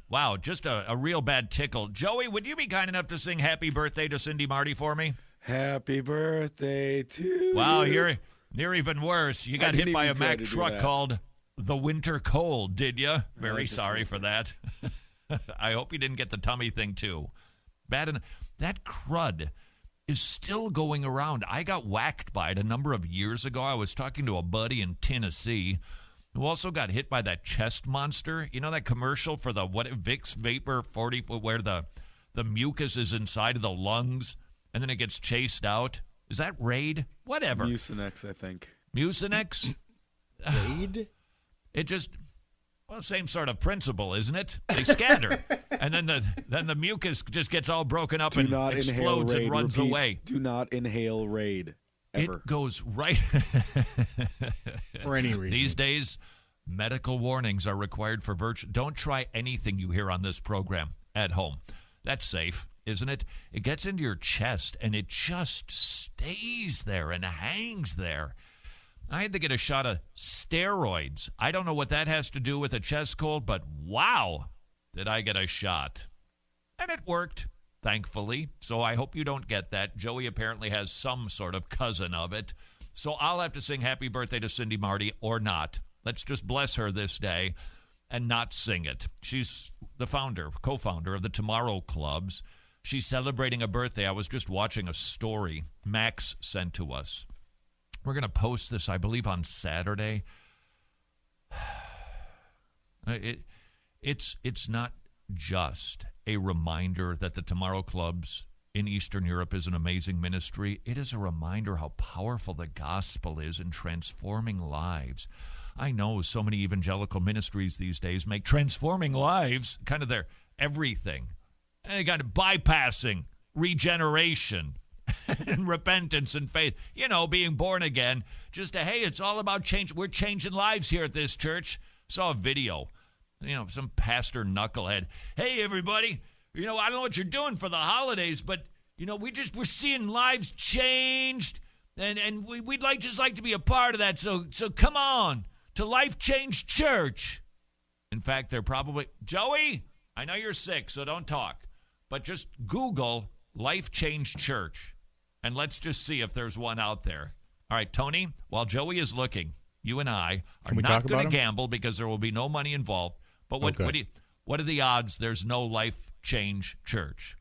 Wow, just a real bad tickle. Joey, would you be kind enough to sing Happy Birthday to Cindy Marty for me? Happy birthday to you. Wow, you're even worse. You got hit by a Mack truck called the Winter Cold, did you? Very sorry for that. I hope you didn't get the tummy thing, too. Bad. That crud is still going around. I got whacked by it a number of years ago. I was talking to a buddy in Tennessee who also got hit by that chest monster. You know that commercial for the Vicks Vapor 40, where the mucus is inside of the lungs and then it gets chased out? Is that Raid? Whatever. Mucinex, I think. Mucinex? Raid? It just, same sort of principle, isn't it? They scatter, and then the mucus just gets all broken up and explodes and runs away. Do not inhale Raid. Ever. It goes right. For any reason. These days, medical warnings are required for virtue. Don't try anything you hear on this program at home. That's safe, isn't it? It gets into your chest, and it just stays there and hangs there. I had to get a shot of steroids. I don't know what that has to do with a chest cold, but wow, did I get a shot. And it worked, thankfully. So I hope you don't get that. Joey apparently has some sort of cousin of it. So I'll have to sing Happy Birthday to Cindy Marty or not. Let's just bless her this day and not sing it. She's the co-founder of the Tomorrow Clubs. She's celebrating a birthday. I was just watching a story Max sent to us. We're going to post this, I believe, on Saturday. It's not just a reminder that the Tomorrow Clubs in Eastern Europe is an amazing ministry. It is a reminder how powerful the gospel is in transforming lives. I know so many evangelical ministries these days make transforming lives kind of their everything. And they got bypassing regeneration and repentance and faith, being born again. Hey, it's all about change. We're changing lives here at this church. Saw a video, some pastor knucklehead. Hey, everybody, I don't know what you're doing for the holidays, but, we're seeing lives changed, and we'd like to be a part of that. So come on to Life Change Church. In fact, they're probably, Joey, I know you're sick, so don't talk, but just Google Life Change Church. And let's just see if there's one out there. All right, Tony, while Joey is looking, you and I are not going to gamble because there will be no money involved. But what are the odds there's no Life Change Church?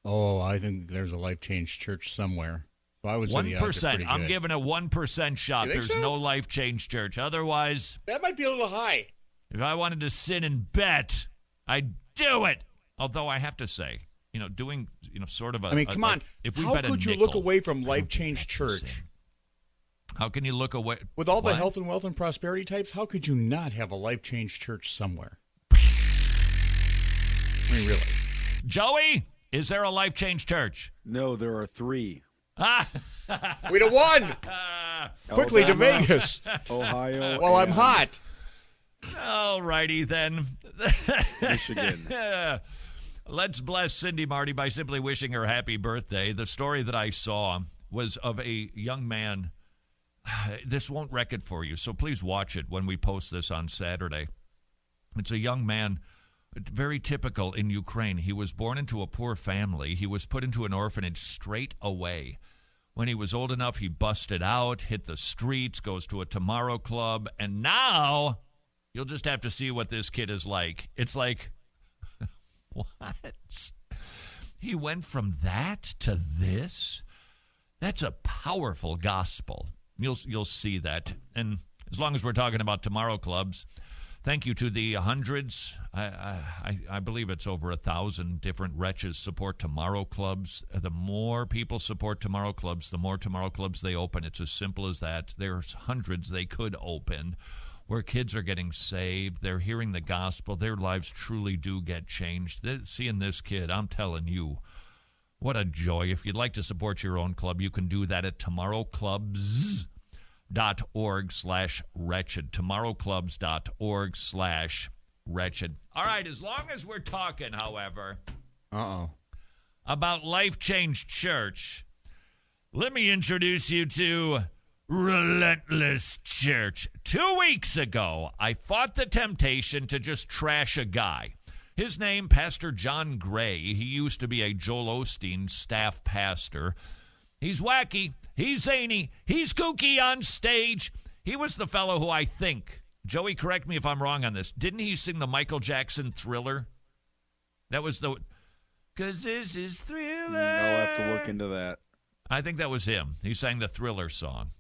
Oh, I think there's a Life Change Church somewhere. So I would say 1%. I'm giving a 1% shot. There's no Life Change Church. Otherwise, that might be a little high. If I wanted to sit and bet, I'd do it. Although I have to say, doing, sort of a... come on. If we how bet could you look away from Life Change Church? How can you look away? With all the health and wealth and prosperity types, how could you not have a Life Change Church somewhere? Really? Joey, is there a Life Change Church? No, there are 3. We'd have won. Quickly to Vegas. Ohio. Well, I'm hot. All righty then. Michigan. Let's bless Cindy Marty by simply wishing her happy birthday. The story that I saw was of a young man. This won't wreck it for you, so please watch it when we post this on Saturday. It's a young man, very typical in Ukraine. He was born into a poor family. He was put into an orphanage straight away. When he was old enough, he busted out, hit the streets, goes to a Tomorrow Club, and now you'll just have to see what this kid is like. It's like, what? He went from that to this? That's a powerful gospel. You'll see that. And as long as we're talking about Tomorrow Clubs, thank you to the hundreds. I believe it's over 1,000 different wretches support Tomorrow Clubs. The more people support Tomorrow Clubs, the more Tomorrow Clubs they open. It's as simple as that. There's hundreds they could open where kids are getting saved. They're hearing the gospel. Their lives truly do get changed. Seeing this kid, I'm telling you, what a joy. If you'd like to support your own club, you can do that at tomorrowclubs.org/wretched. tomorrowclubs.org/wretched. All right, as long as we're talking, however, about Life Change Church, let me introduce you to Relentless Church. 2 weeks ago, I fought the temptation to just trash a guy. His name, Pastor John Gray. He used to be a Joel Osteen staff pastor. He's wacky. He's zany. He's kooky on stage. He was the fellow who I think, Joey, correct me if I'm wrong on this, didn't he sing the Michael Jackson Thriller? That was the, 'cause this is Thriller. I'll have to look into that. I think that was him. He sang the Thriller song.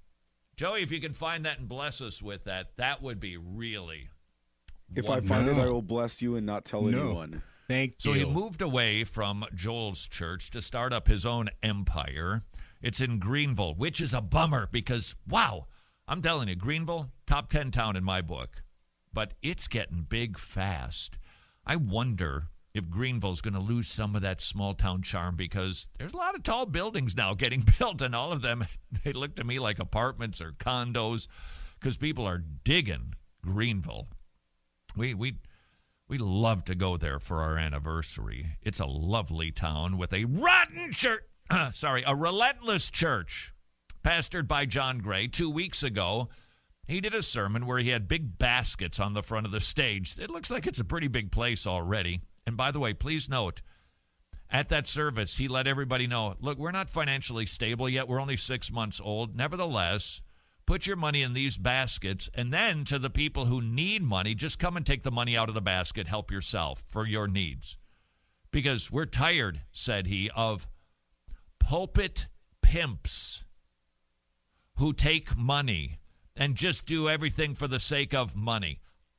Joey, if you can find that and bless us with that, that would be really If I find it, I will bless you and not tell anyone. Thank you. So he moved away from Joel's church to start up his own empire. It's in Greenville, which is a bummer because, wow, I'm telling you, Greenville, top 10 town in my book. But it's getting big fast. I wonder if Greenville's going to lose some of that small-town charm because there's a lot of tall buildings now getting built, and all of them, they look to me like apartments or condos because people are digging Greenville. We love to go there for our anniversary. It's a lovely town with a rotten church. A relentless church, pastored by John Gray. 2 weeks ago, he did a sermon where he had big baskets on the front of the stage. It looks like it's a pretty big place already. And by the way, please note, at that service, he let everybody know, look, we're not financially stable yet. We're only 6 months old. Nevertheless, put your money in these baskets, and then to the people who need money, just come and take the money out of the basket. Help yourself for your needs. Because we're tired, said he, of pulpit pimps who take money and just do everything for the sake of money.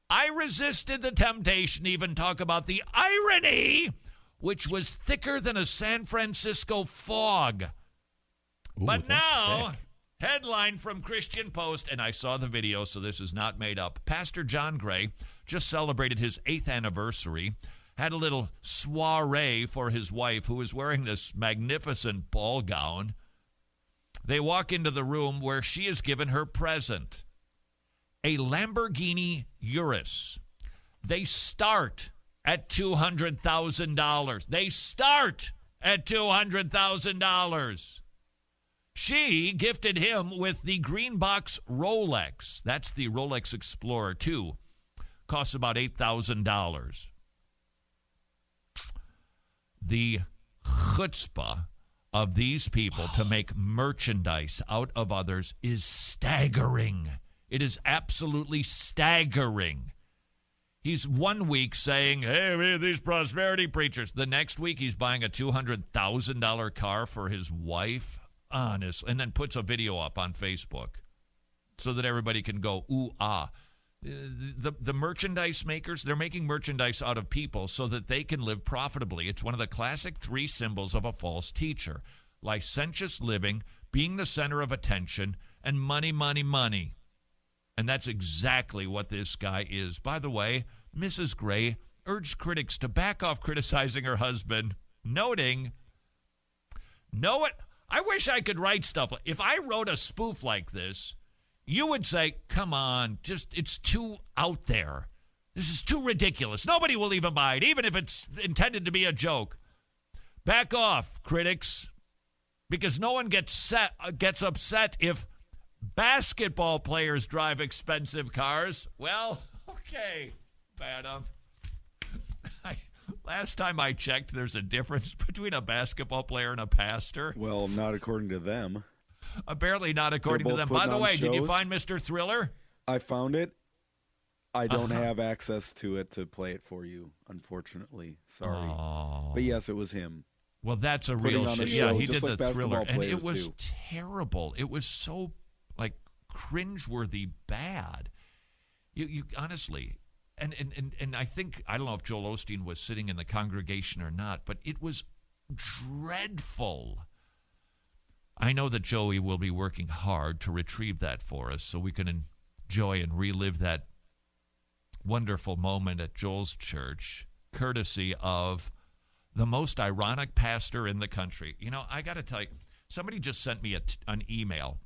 I resisted the temptation to even talk about the irony, which was thicker than a San Francisco fog. Ooh, but now... thick. Headline from Christian Post, and I saw the video, so this is not made up. Pastor John Gray just celebrated his 8th anniversary, had a little soiree for his wife, who was wearing this magnificent ball gown. They walk into the room where she is given her present, a Lamborghini Urus. They start at $200,000. They start at $200,000. She gifted him with the green box Rolex. That's the Rolex Explorer 2. Costs about $8,000. The chutzpah of these people to make merchandise out of others is staggering. It is absolutely staggering. He's 1 week saying, hey, we're these prosperity preachers. The next week he's buying a $200,000 car for his wife. Honest, and then puts a video up on Facebook so that everybody can go, ooh, ah. The merchandise makers, they're making merchandise out of people so that they can live profitably. It's one of the classic 3 symbols of a false teacher. Licentious living, being the center of attention, and money, money, money. And that's exactly what this guy is. By the way, Mrs. Gray urged critics to back off criticizing her husband, noting, I wish I could write stuff. If I wrote a spoof like this, you would say, come on, it's too out there. This is too ridiculous. Nobody will even buy it, even if it's intended to be a joke. Back off, critics, because no one gets upset if basketball players drive expensive cars. Well, okay, Adam. Last time I checked, there's a difference between a basketball player and a pastor. Well, not according to them. Apparently not according to them. By the way, did you find Mr. Thriller? I found it. I don't have access to it to play it for you, unfortunately. Sorry. Oh. But yes, it was him. Well, that's a Putting real on a shit. show, Yeah, he just did like the Thriller. basketball And it players was do. terrible. It was so, like, cringeworthy bad. You honestly... And I think, I don't know if Joel Osteen was sitting in the congregation or not, but it was dreadful. I know that Joey will be working hard to retrieve that for us so we can enjoy and relive that wonderful moment at Joel's church, courtesy of the most ironic pastor in the country. You know, I got to tell you, somebody just sent me an email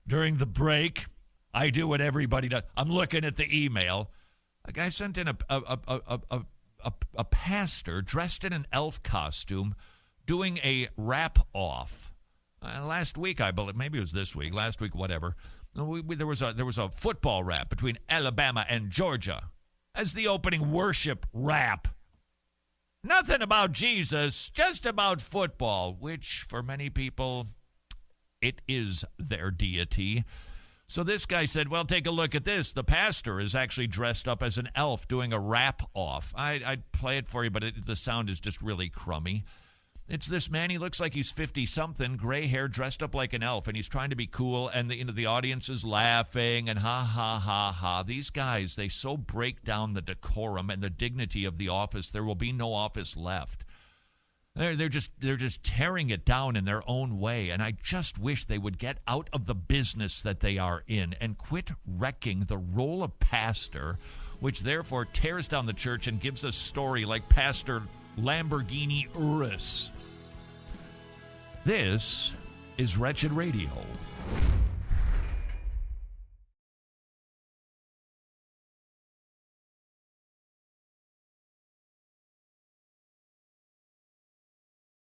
during the break. I do what everybody does. I'm looking at the email. A guy sent in a pastor dressed in an elf costume doing a rap-off Last week, I believe, maybe it was this week, last week, whatever. There was a football rap between Alabama and Georgia as the opening worship rap. Nothing about Jesus, just about football, which for many people, it is their deity. So this guy said, well, take a look at this. The pastor is actually dressed up as an elf doing a rap-off. I'd play it for you, but the sound is just really crummy. It's this man, he looks like he's 50-something, gray hair, dressed up like an elf, and he's trying to be cool, and the audience is laughing, and ha, ha, ha, ha. These guys, they so break down the decorum and the dignity of the office, there will be no office left. They're just tearing it down in their own way, and I just wish they would get out of the business that they are in and quit wrecking the role of pastor, which therefore tears down the church and gives us story like Pastor Lamborghini Urus. This is Wretched Radio.